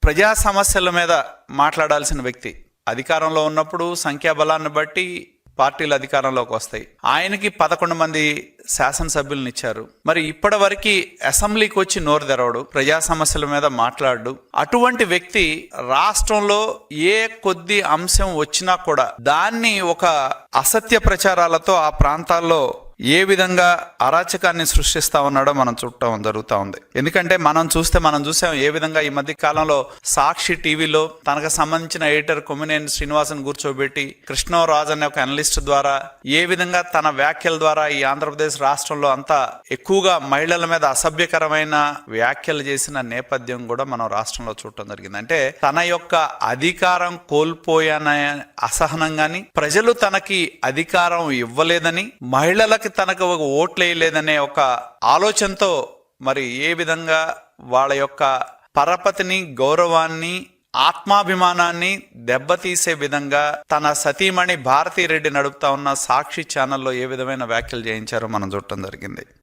ప్రజా సమస్యల మీద మాట్లాడాల్సిన వ్యక్తి. అధికారంలో ఉన్నప్పుడు సంఖ్యాబలాన్ని బట్టి పార్టీలు అధికారంలోకి వస్తాయి. ఆయనకి 11 మంది శాసనసభ్యులను ఇచ్చారు. మరి ఇప్పటి వరకు అసెంబ్లీకి వచ్చి నోరు తెరవడు, ప్రజా సమస్యల మీద మాట్లాడు. అటువంటి వ్యక్తి రాష్ట్రంలో ఏ కొద్ది అంశం వచ్చినా కూడా దాన్ని ఒక అసత్య ప్రచారాలతో ఆ ప్రాంతాల్లో ఏ విధంగా అరాచకాన్ని సృష్టిస్తా ఉన్నాడో మనం చూడటం జరుగుతూ ఉంది. ఎందుకంటే మనం చూసాం ఏ విధంగా ఈ మధ్య కాలంలో సాక్షి టీవీలో తనకు సంబంధించిన ఎడిటర్ కొమ్మినేని శ్రీనివాసన్ కూర్చోబెట్టి కృష్ణరాజు అనే ఒక అనలిస్ట్ ద్వారా ఏ విధంగా తన వ్యాఖ్యల ద్వారా ఈ ఆంధ్రప్రదేశ్ రాష్ట్రంలో అంతా ఎక్కువగా మహిళల మీద అసభ్యకరమైన వ్యాఖ్యలు చేసిన నేపథ్యం కూడా మనం రాష్ట్రంలో చూడటం జరిగింది. అంటే తన యొక్క అధికారం కోల్పోయాన అసహనం గాని, ప్రజలు తనకి అధికారం ఇవ్వలేదని, మహిళలకు తనకు ఒక ఓట్లు వేయలేదనే ఒక ఆలోచనతో మరి ఏ విధంగా వాళ్ళ యొక్క పరపతిని, గౌరవాన్ని, ఆత్మాభిమానాన్ని దెబ్బతీసే విధంగా తన సతీమణి భారతీ రెడ్డి నడుపుతా ఉన్న సాక్షి ఛానల్లో ఏ విధమైన వ్యాఖ్యలు చేయించారో మనం చూడటం జరిగింది.